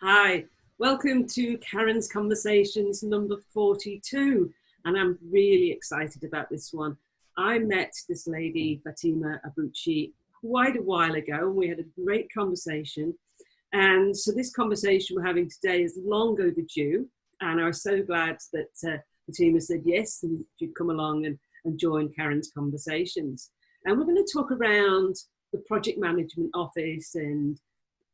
Hi, welcome to Karen's Conversations number 42, and I'm really excited about this one. I met this lady, Fatimah Abbouchi, quite a while ago, and we had a great conversation. And so this conversation we're having today is long overdue, and I was so glad that Fatimah said yes, and she'd come along and join Karen's Conversations. And we're going to talk around the Project Management Office and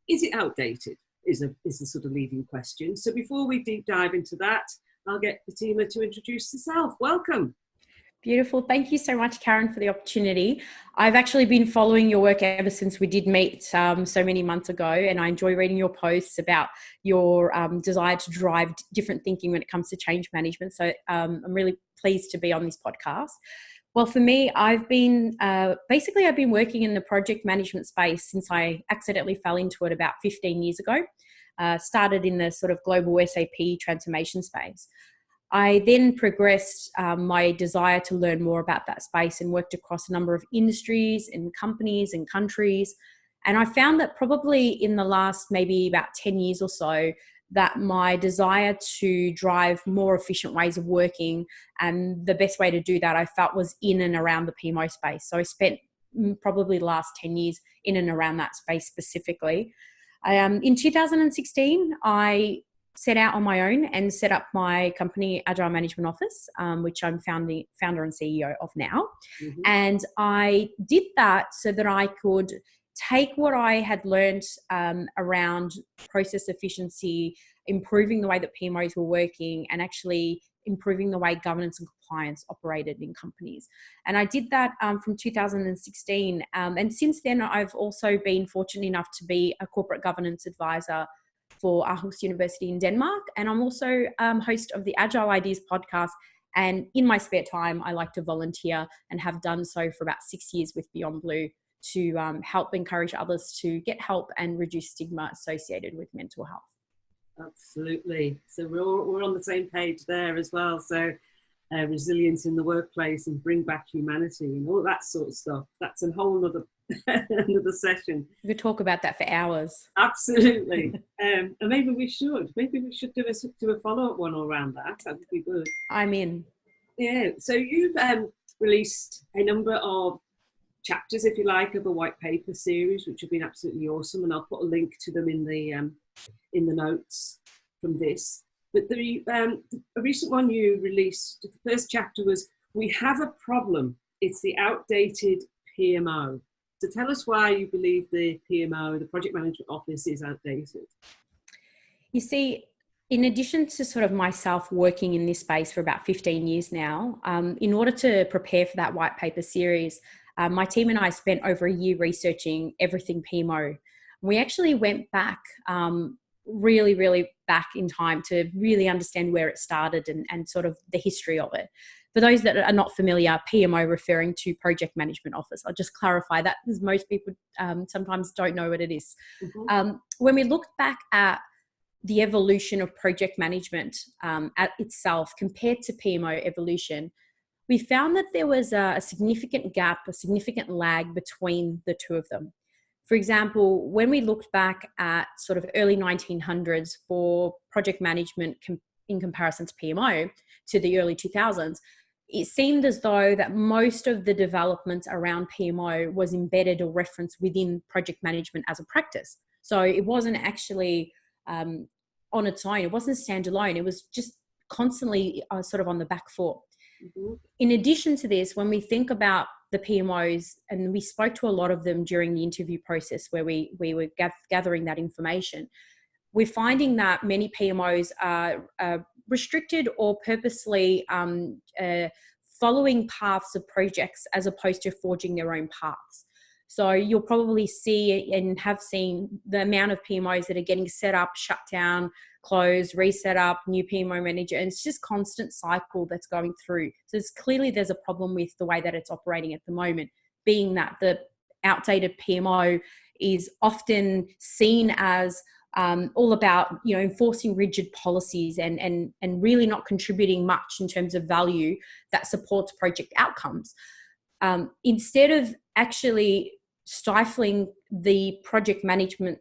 is it outdated? Is the sort of leading question. So before we deep dive into that, I'll get Fatimah to introduce herself. Welcome. Beautiful. Thank you so much, Karen, for the opportunity. I've actually been following your work ever since we did meet so many months ago, and I enjoy reading your posts about your desire to drive different thinking when it comes to change management. So I'm really pleased to be on this podcast. Well, for me, I've been working in the project management space since I accidentally fell into it about 15 years ago. Started in the sort of global SAP transformation space. I then progressed my desire to learn more about that space and worked across a number of industries and companies and countries. And I found that probably in the last maybe about 10 years or so, that my desire to drive more efficient ways of working, and the best way to do that I felt was in and around the PMO space. So I spent probably the last 10 years in and around that space specifically. In 2016, I set out on my own and set up my company, Agile Management Office, which I'm founder and CEO of now. Mm-hmm. And I did that so that I could take what I had learned around process efficiency, improving the way that PMOs were working, and actually improving the way governance and compliance operated in companies. And I did that from 2016. And since then, I've also been fortunate enough to be a corporate governance advisor for Aarhus University in Denmark. And I'm also host of the Agile Ideas podcast. And in my spare time, I like to volunteer and have done so for about 6 years with Beyond Blue to help encourage others to get help and reduce stigma associated with mental health. Absolutely. So we're on the same page there as well. So resilience in the workplace and bring back humanity and all that sort of stuff. That's a whole other another session. We could talk about that for hours. Absolutely. And maybe we should do a follow-up one around that. That would be good. I'm in. Yeah. So you've released a number of chapters, if you like, of a white paper series, which have been absolutely awesome, and I'll put a link to them in the notes from this. But a recent one you released, the first chapter was "We Have a Problem. It's the Outdated PMO." So tell us why you believe the PMO, the Project Management Office, is outdated. You see, in addition to sort of myself working in this space for about 15 years now, in order to prepare for that white paper series, my team and I spent over a year researching everything PMO. We actually went back really back in time to really understand where it started and sort of the history of it. For those that are not familiar, PMO referring to Project Management Office. I'll just clarify that because most people sometimes don't know what it is. Mm-hmm. When we looked back at the evolution of project management at itself compared to PMO evolution, we found that there was a significant gap, a significant lag between the two of them. For example, when we looked back at sort of early 1900s for project management in comparison to PMO to the early 2000s, it seemed as though that most of the developments around PMO was embedded or referenced within project management as a practice. So it wasn't actually on its own. It wasn't standalone. It was just constantly sort of on the back foot. Mm-hmm. In addition to this, when we think about the PMOs, and we spoke to a lot of them during the interview process where we were gathering that information, we're finding that many PMOs are restricted or purposely following paths of projects as opposed to forging their own paths. So you'll probably see and have seen the amount of PMOs that are getting set up, shut down, closed, reset up, new PMO manager, and it's just constant cycle that's going through. So there's a problem with the way that it's operating at the moment, being that the outdated PMO is often seen as all about enforcing rigid policies and really not contributing much in terms of value that supports project outcomes. Instead of actually stifling the project management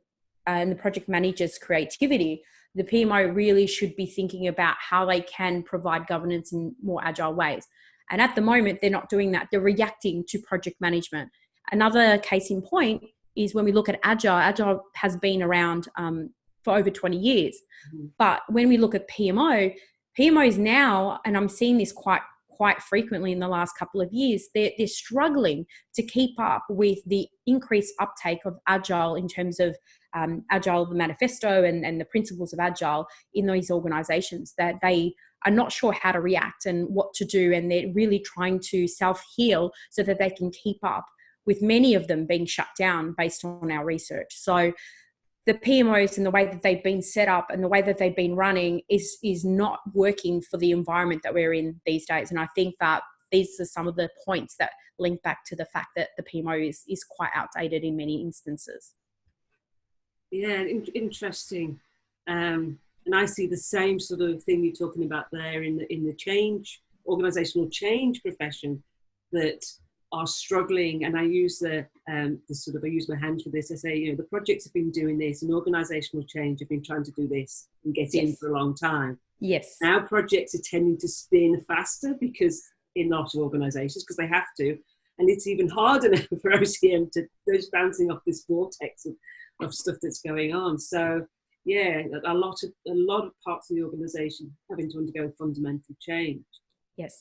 and the project manager's creativity, the PMO really should be thinking about how they can provide governance in more agile ways. And at the moment, they're not doing that. They're reacting to project management. Another case in point is when we look at Agile has been around for over 20 years. Mm-hmm. But when we look at PMOs now, and I'm seeing this quite frequently in the last couple of years, they're struggling to keep up with the increased uptake of Agile in terms of Agile, the manifesto and the principles of Agile in these organizations, that they are not sure how to react and what to do. And they're really trying to self-heal so that they can keep up, with many of them being shut down based on our research. So the PMOs and the way that they've been set up and the way that they've been running is not working for the environment that we're in these days. And I think that these are some of the points that link back to the fact that the PMO is quite outdated in many instances. Yeah, interesting. And I see the same sort of thing you're talking about there in the change, organizational change profession, that are struggling. And I use I use my hands for this. I say, the projects have been doing this, and organizational change have been trying to do this and get in for a long time. Yes. Now projects are tending to spin faster because in lots of organizations, because they have to. And it's even harder now for OCM to goes bouncing off this vortex of stuff that's going on. So yeah, a lot of parts of the organization having to undergo fundamental change. Yes.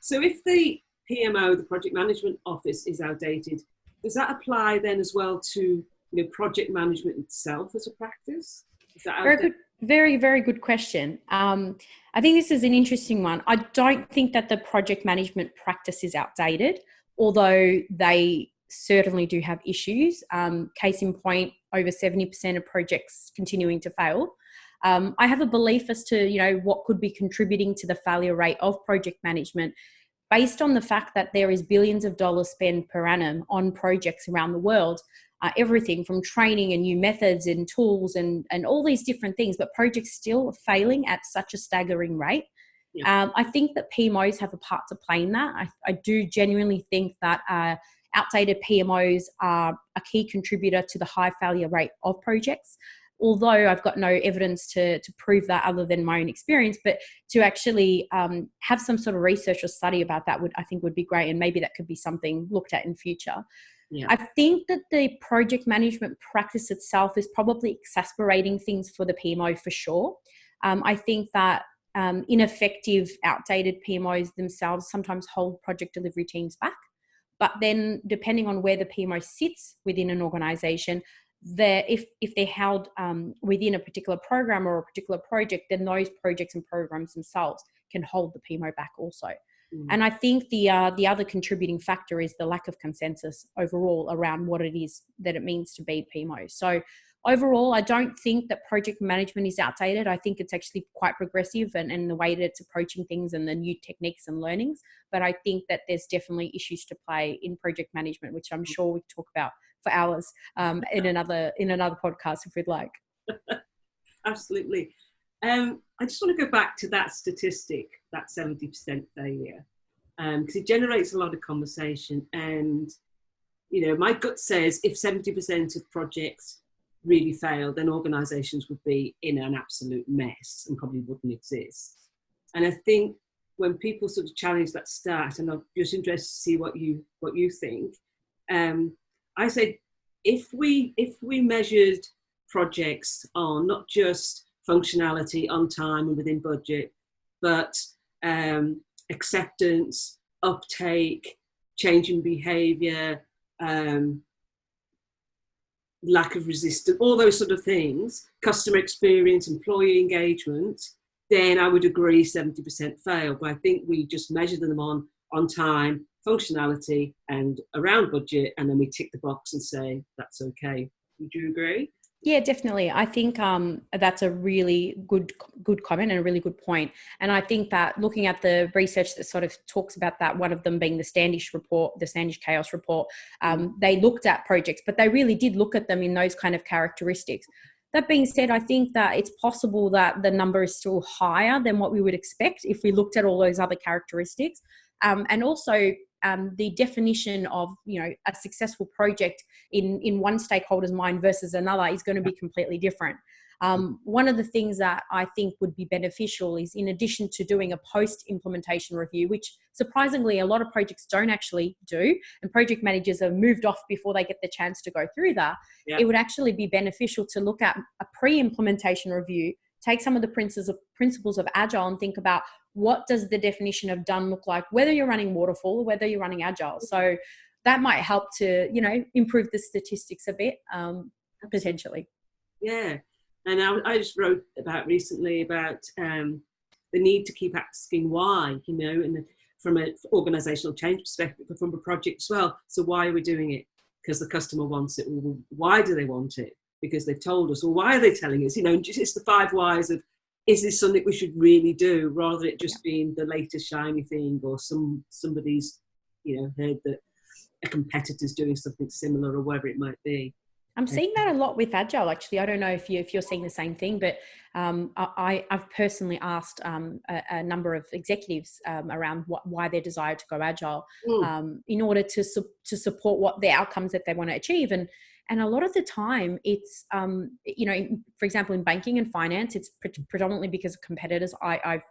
So if the PMO, the Project Management Office, is outdated, does that apply then as well to project management itself as a practice? Is that outdated? Very, very good question. I think this is an interesting one. I don't think that the project management practice is outdated, although they certainly do have issues. Case in point, over 70% of projects continuing to fail. I have a belief as to what could be contributing to the failure rate of project management, based on the fact that there is billions of dollars spent per annum on projects around the world, everything from training and new methods and tools and all these different things, but projects still failing at such a staggering rate. Yeah. I think that PMOs have a part to play in that. I do genuinely think that outdated PMOs are a key contributor to the high failure rate of projects. Although I've got no evidence to prove that other than my own experience, but to actually have some sort of research or study about that I think would be great. And maybe that could be something looked at in future. Yeah. I think that the project management practice itself is probably exasperating things for the PMO for sure. I think that ineffective, outdated PMOs themselves sometimes hold project delivery teams back. But then depending on where the PMO sits within an organization, if they're held within a particular program or a particular project, then those projects and programs themselves can hold the PMO back also. And I think the other contributing factor is the lack of consensus overall around what it is that it means to be PMO. So overall, I don't think that project management is outdated. I think it's actually quite progressive and the way that it's approaching things and the new techniques and learnings. But I think that there's definitely issues to play in project management, which I'm sure we talk about for hours in another podcast if we'd like. Absolutely. I just want to go back to that statistic, that 70% failure, because it generates a lot of conversation. And, my gut says if 70% of projects really fail, then organizations would be in an absolute mess and probably wouldn't exist. And I think when people sort of challenge that stat, and I'm just interested to see what you think, I say if we measured projects on not just functionality, on time and within budget, but acceptance, uptake, change in behavior, lack of resistance, all those sort of things, customer experience, employee engagement, then I would agree 70% fail. But I think we just measure them on time, functionality, and around budget, and then we tick the box and say that's okay. Would you agree? Yeah, definitely. I think that's a really good comment and a really good point. And I think that looking at the research that sort of talks about that, one of them being the Standish Report, the Standish Chaos Report, they looked at projects, but they really did look at them in those kind of characteristics. That being said, I think that it's possible that the number is still higher than what we would expect if we looked at all those other characteristics. And also, the definition of, you know, a successful project in one stakeholder's mind versus another is going to be completely different. One of the things that I think would be beneficial is, in addition to doing a post-implementation review, which surprisingly a lot of projects don't actually do, and project managers are moved off before they get the chance to go through that, it would actually be beneficial to look at a pre-implementation review, take some of the principles of Agile and think about, what does the definition of done look like, whether you're running waterfall or whether you're running Agile. So that might help to, you know, improve the statistics a bit, potentially. Yeah. And I just wrote about recently about the need to keep asking why, you know, and from an organizational change perspective, but from a project as well. So why are we doing it? Because the customer wants it. Well, why do they want it? Because they've told us. Well, why are they telling us? You know, it's the 5 whys of, is this something we should really do, rather than it just being the latest shiny thing, or somebody's, you know, heard that a competitor's doing something similar, or whatever it might be. I'm seeing that a lot with Agile, actually. I don't know if you're seeing the same thing, but I've personally asked a number of executives around why they desire to go Agile, in order to support what the outcomes that they want to achieve. And a lot of the time it's, you know, for example, in banking and finance, it's predominantly because of competitors, I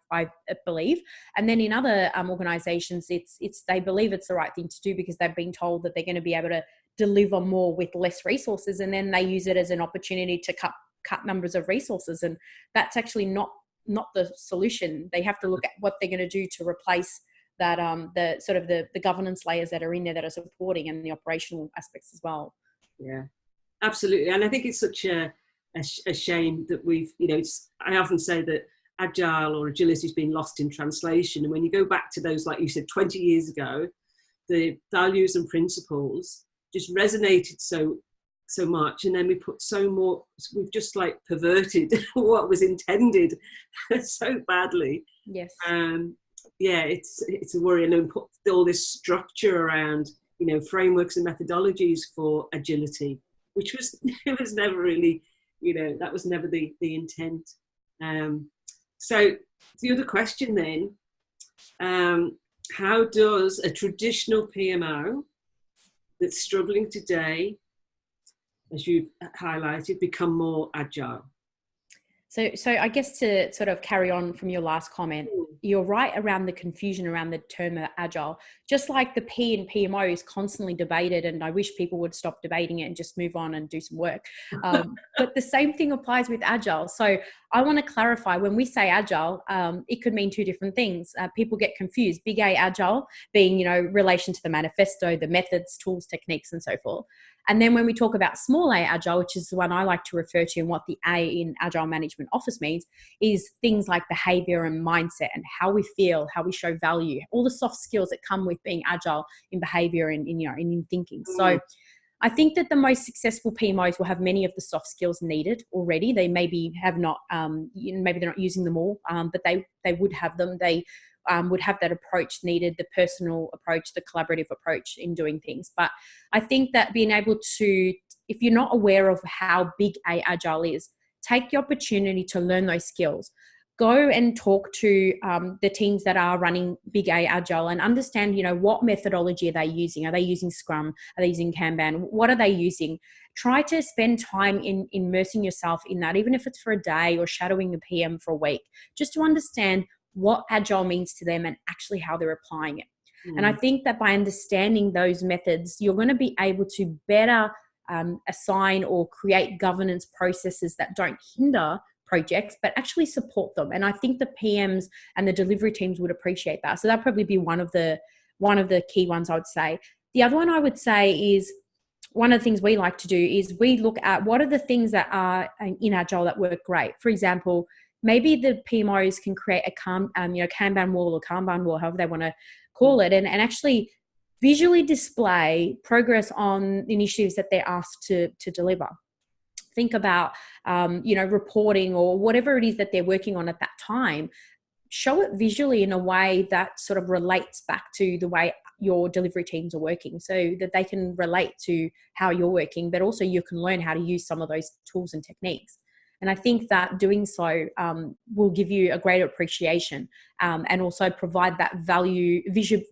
believe. And then in other organizations, it's they believe it's the right thing to do because they've been told that they're going to be able to deliver more with less resources, and then they use it as an opportunity to cut numbers of resources, and that's actually not the solution. They have to look at what they're going to do to replace that, the sort of the governance layers that are in there that are supporting, and the operational aspects as well. Yeah, absolutely. And I think it's such a shame that we've, you know, I often say that Agile or agility has been lost in translation, and when you go back to those, like you said, 20 years ago, the values and principles just resonated so much, and then we've just like perverted what was intended so badly. Yes. Yeah, it's a worry, and then put all this structure around, you know, frameworks and methodologies for agility, which was never really, you know, that was never the intent. So the other question then, how does a traditional PMO that's struggling today, as you've highlighted, become more agile? So I guess to sort of carry on from your last comment, you're right around the confusion around the term agile. Just like the P in PMO is constantly debated, and I wish people would stop debating it and just move on and do some work. But the same thing applies with agile. So I want to clarify, when we say agile, it could mean 2 different things. People get confused. Big A agile being, you know, relation to the manifesto, the methods, tools, techniques, and so forth. And then when we talk about small a agile, which is the one I like to refer to, and what the A in Agile Management Office means, is things like behavior and mindset, and how we feel, how we show value, all the soft skills that come with being agile in behavior and in thinking. So I think that the most successful PMOs will have many of the soft skills needed already. They maybe have not, maybe they're not using them all, but they would have them. They would have that approach needed, the personal approach, the collaborative approach in doing things. But I think that being able to, if you're not aware of how big a agile is, take the opportunity to learn those skills. Go and talk to the teams that are running big A agile, and understand, you know, what methodology are they using? Are they using Scrum? Are they using Kanban? What are they using? Try to spend time in immersing yourself in that, even if it's for a day or shadowing the PM for a week, just to understand what agile means to them and actually how they're applying it. And I think that by understanding those methods, you're going to be able to better assign or create governance processes that don't hinder projects, but actually support them. And I think the PMs and the delivery teams would appreciate that. So that'd probably be one of the key ones I would say. The other one I would say is, one of the things we like to do is we look at what are the things that are in Agile that work great. For example, maybe the PMOs can create a Kanban wall or Kanban wall, however they want to call it, and actually visually display progress on initiatives that they're asked to deliver. Think about, reporting or whatever it is that they're working on at that time. Show it visually in a way that sort of relates back to the way your delivery teams are working, so that they can relate to how you're working, but also you can learn how to use some of those tools and techniques. And I think that doing so will give you a greater appreciation and also provide that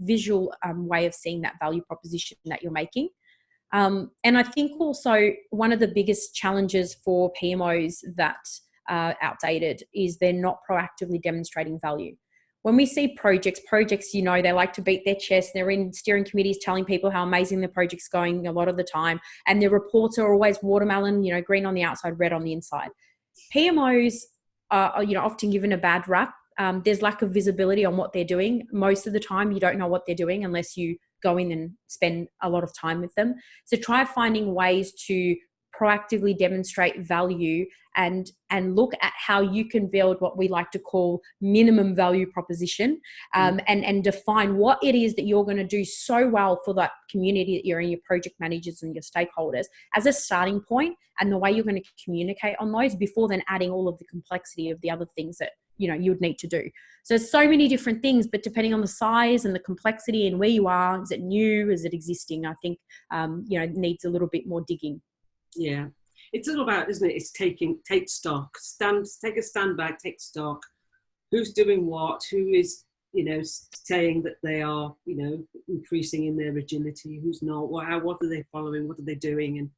visual way of seeing that value proposition that you're making. And I think also one of the biggest challenges for PMOs that are outdated is they're not proactively demonstrating value. When we see projects, they like to beat their chest. They're in steering committees telling people how amazing the project's going a lot of the time. And their reports are always watermelon, green on the outside, red on the inside. PMOs are often given a bad rap. There's lack of visibility on what they're doing. Most of the time, you don't know what they're doing unless you go in and spend a lot of time with them. So try finding ways to proactively demonstrate value and look at how you can build what we like to call minimum value proposition, and define what it is that you're going to do so well for that community that you're in, your project managers and your stakeholders, as a starting point, and the way you're going to communicate on those before then adding all of the complexity of the other things that you would need to do. So there's so many different things, but depending on the size and the complexity and where you are, is it new, is it existing, I think it needs a little bit more digging. Yeah, it's all about, isn't it? It's take stock, take a stand back, take stock. Who's doing what? Who is, saying that they are, increasing in their agility? Who's not? What are they following? What are they doing?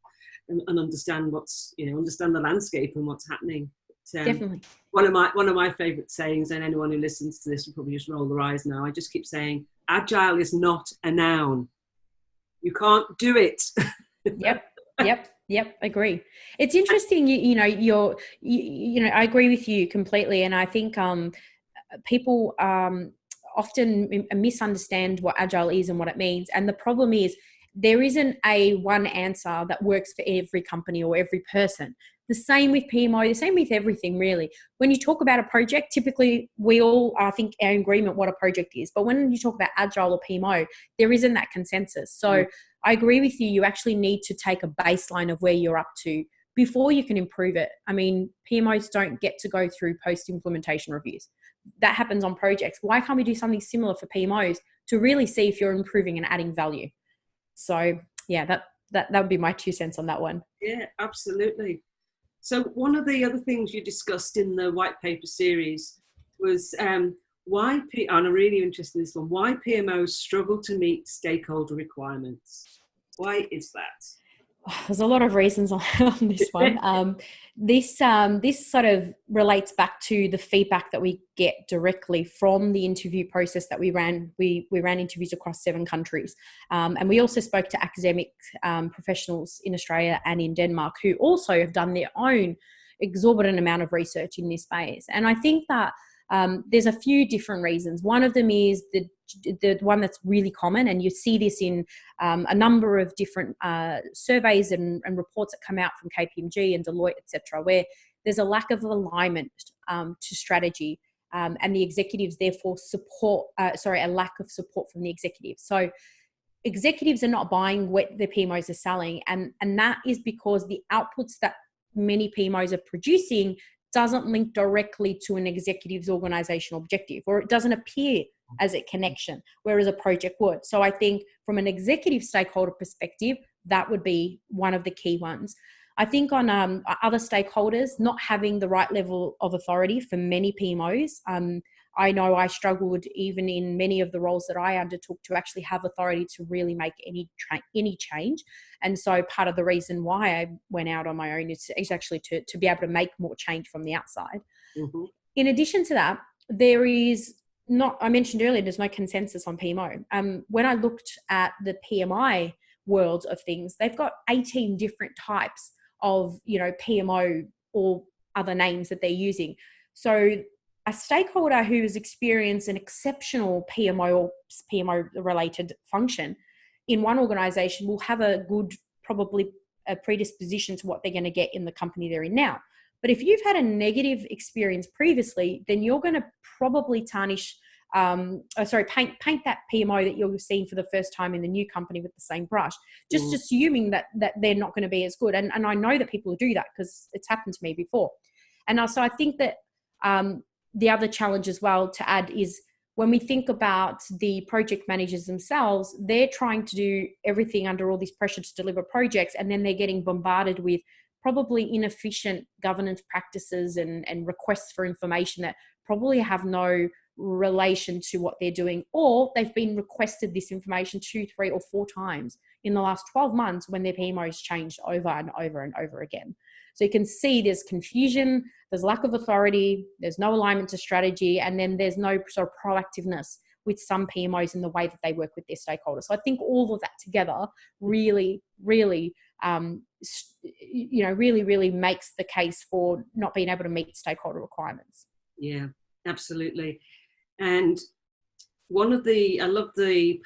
And understand understand the landscape and what's happening. Definitely. One of my favorite sayings, and anyone who listens to this will probably just roll their eyes now. I just keep saying, agile is not a noun. You can't do it. Yep. Agree. It's interesting. I agree with you completely. And I think people often misunderstand what agile is and what it means. And the problem is there isn't a one answer that works for every company or every person. The same with PMO, the same with everything really. When you talk about a project, typically we all, I think, are in agreement what a project is. But when you talk about agile or PMO, there isn't that consensus. So I agree with you. You actually need to take a baseline of where you're up to before you can improve it. I mean, PMOs don't get to go through post-implementation reviews. That happens on projects. Why can't we do something similar for PMOs to really see if you're improving and adding value? So yeah, that would be my 2 cents on that one. Yeah, absolutely. So one of the other things you discussed in the white paper series was and I'm really interested in this one, why PMOs struggle to meet stakeholder requirements. Why is that? There's a lot of reasons on this one. This sort of relates back to the feedback that we get directly from the interview process that we ran. We ran interviews across 7 countries. And we also spoke to academic professionals in Australia and in Denmark who also have done their own exorbitant amount of research in this space. And I think that there's a few different reasons. One of them is the one that's really common, and you see this in a number of different surveys and reports that come out from KPMG and Deloitte, etc., where there's a lack of alignment to strategy, and the executives therefore a lack of support from the executives. So executives are not buying what the PMOs are selling, and that is because the outputs that many PMOs are producing doesn't link directly to an executive's organizational objective, or it doesn't appear as a connection, whereas a project would. So I think from an executive stakeholder perspective, that would be one of the key ones. I think on other stakeholders, not having the right level of authority for many PMOs. I know I struggled even in many of the roles that I undertook to actually have authority to really make any change. And so part of the reason why I went out on my own is actually to be able to make more change from the outside. Mm-hmm. In addition to that, I mentioned earlier, there's no consensus on PMO. When I looked at the PMI world of things, they've got 18 different types of, PMO or other names that they're using. So a stakeholder who has experienced an exceptional PMO or PMO related function in one organization will have probably a predisposition to what they're going to get in the company they're in now. But if you've had a negative experience previously, then you're going to probably paint that PMO that you're seeing for the first time in the new company with the same brush, just assuming that they're not going to be as good. And I know that people do that because it's happened to me before. And also I think that the other challenge as well to add is when we think about the project managers themselves, they're trying to do everything under all this pressure to deliver projects, and then they're getting bombarded with probably inefficient governance practices and requests for information that probably have no relation to what they're doing, or they've been requested this information 2, 3, or 4 times in the last 12 months when their PMOs changed over and over and over again. So you can see there's confusion, there's lack of authority, there's no alignment to strategy, and then there's no sort of proactiveness with some PMOs in the way that they work with their stakeholders. So I think all of that together really, really, really makes the case for not being able to meet stakeholder requirements. Yeah, absolutely. And I love the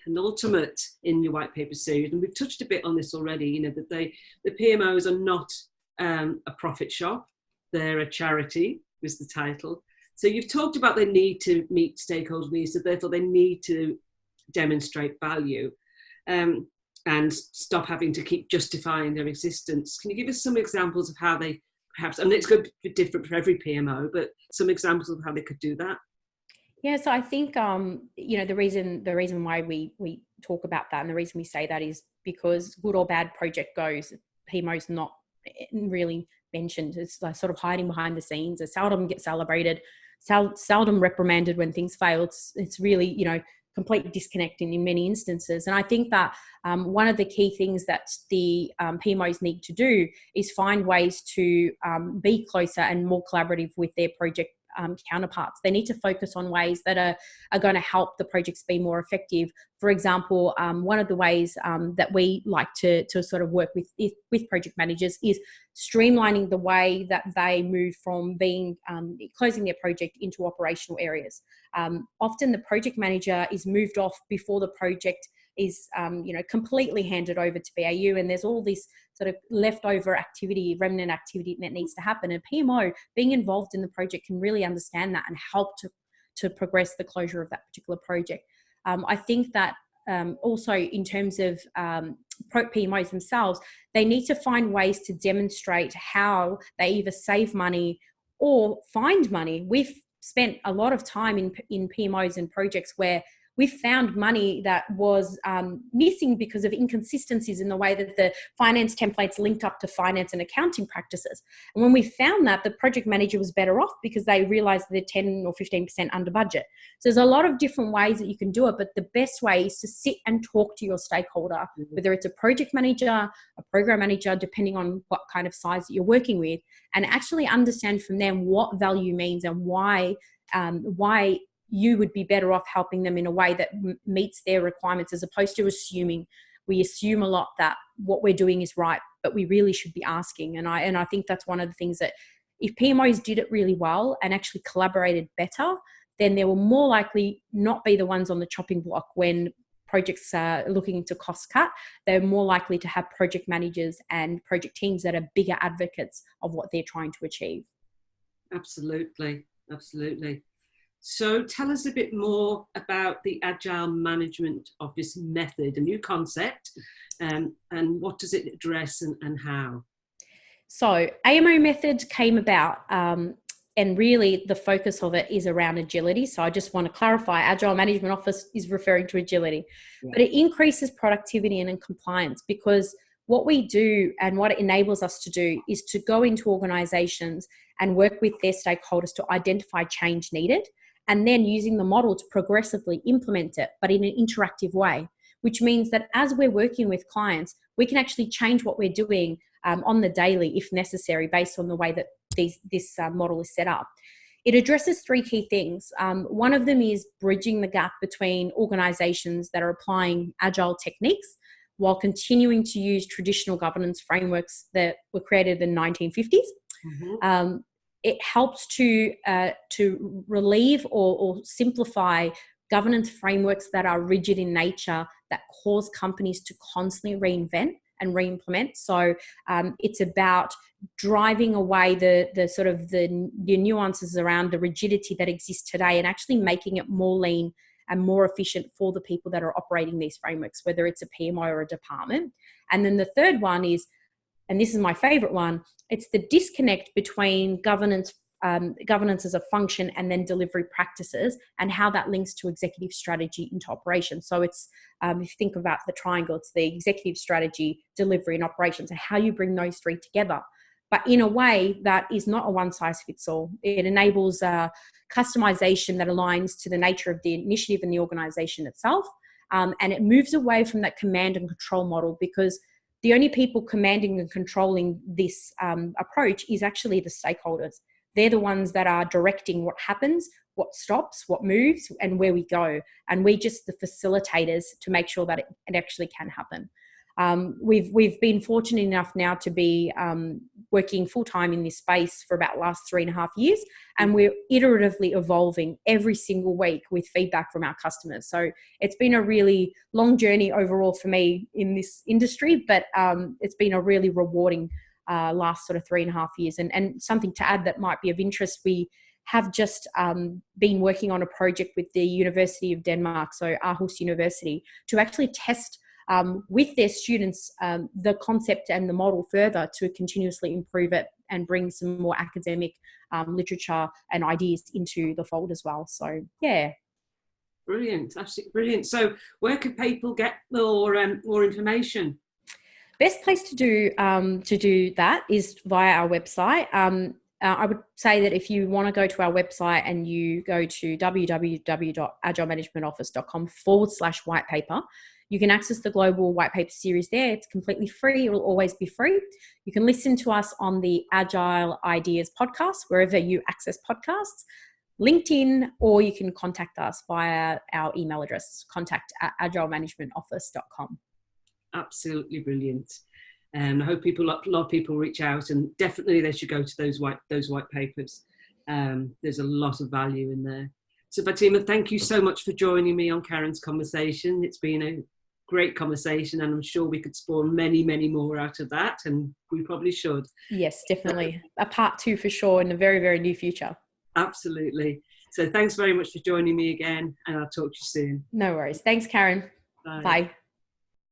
penultimate in your white paper series, and we've touched a bit on this already, that the PMOs are not a profit shop, they're a charity, was the title. So you've talked about the need to meet stakeholder needs, so therefore they need to demonstrate value and stop having to keep justifying their existence. Can you give us some examples of how they perhaps, and it's going to be different for every PMO, but some examples of how they could do that? Yeah, so I think the reason why we talk about that, and the reason we say that, is because good or bad project goes, PMO's not really mentioned. It's like sort of hiding behind the scenes. It seldom gets celebrated, seldom reprimanded when things fail. It's really complete disconnecting in many instances. And I think that one of the key things that the PMOs need to do is find ways to be closer and more collaborative with their project counterparts. They need to focus on ways that are going to help the projects be more effective. For example, one of the ways that we like to sort of work with project managers is streamlining the way that they move from being closing their project into operational areas. Often the project manager is moved off before the project is completely handed over to BAU, and there's all this sort of leftover activity, remnant activity that needs to happen. And PMO being involved in the project can really understand that and help to progress the closure of that particular project. I think that also in terms of PMOs themselves, they need to find ways to demonstrate how they either save money or find money. We've spent a lot of time in PMOs and projects where we found money that was missing because of inconsistencies in the way that the finance templates linked up to finance and accounting practices. And when we found that, the project manager was better off because they realized they're 10 or 15% under budget. So there's a lot of different ways that you can do it, but the best way is to sit and talk to your stakeholder, whether it's a project manager, a program manager, depending on what kind of size that you're working with, and actually understand from them what value means and why you would be better off helping them in a way that meets their requirements, as opposed to assuming. We assume a lot that what we're doing is right, but we really should be asking. And I think that's one of the things that if PMOs did it really well and actually collaborated better, then they will more likely not be the ones on the chopping block when projects are looking to cost cut. They're more likely to have project managers and project teams that are bigger advocates of what they're trying to achieve. Absolutely, absolutely. So tell us a bit more about the Agile Management Office method, a new concept, and what does it address and how? So AMO method came about, and really the focus of it is around agility. So I just want to clarify, Agile Management Office is referring to agility, but it increases productivity and compliance, because what we do and what it enables us to do is to go into organizations and work with their stakeholders to identify change needed, and then using the model to progressively implement it, but in an interactive way, which means that as we're working with clients, we can actually change what we're doing on the daily if necessary, based on the way that this model is set up. It addresses 3 key things. One of them is bridging the gap between organizations that are applying agile techniques while continuing to use traditional governance frameworks that were created in the 1950s. Mm-hmm. It helps to relieve or simplify governance frameworks that are rigid in nature, that cause companies to constantly reinvent and re-implement. So it's about driving away the sort of the nuances around the rigidity that exists today, and actually making it more lean and more efficient for the people that are operating these frameworks, whether it's a PMO or a department. And then the third one is, and this is my favorite one, it's the disconnect between governance governance as a function, and then delivery practices, and how that links to executive strategy into operations. So it's, if you think about the triangle, it's the executive strategy, delivery, and operations, and how you bring those three together, but in a way that is not a one-size-fits-all. It enables customization that aligns to the nature of the initiative and the organization itself. And it moves away from that command and control model, because the only people commanding and controlling this approach is actually the stakeholders. They're the ones that are directing what happens, what stops, what moves, and where we go. And we're just the facilitators to make sure that it actually can happen. We've been fortunate enough now to be working full-time in this space for about the last 3.5 years, and we're iteratively evolving every single week with feedback from our customers. So it's been a really long journey overall for me in this industry, but it's been a really rewarding last sort of 3.5 years. And something to add that might be of interest, we have just been working on a project with the University of Denmark, so Aarhus University, to actually test with their students the concept and the model further to continuously improve it and bring some more academic literature and ideas into the fold as well. So yeah. Brilliant, absolutely brilliant. So where could people get more information? Best place to do that is via our website. I would say that if you want to go to our website and you go to www.agilemanagementoffice.com/white paper, you can access the global white paper series there. It's completely free. It will always be free. You can listen to us on the Agile Ideas podcast, wherever you access podcasts, LinkedIn, or you can contact us via our email address, contact@agilemanagementoffice.com. Absolutely brilliant. And I hope a lot of people reach out, and definitely they should go to those white papers. There's a lot of value in there. So Fatimah, thank you so much for joining me on Karen's Conversation. It's been a great conversation, and I'm sure we could spawn many, many more out of that, and we probably should. Yes, definitely. A part 2 for sure in the very, very near future. Absolutely. So thanks very much for joining me again, and I'll talk to you soon. No worries. Thanks, Karen. Bye. Bye.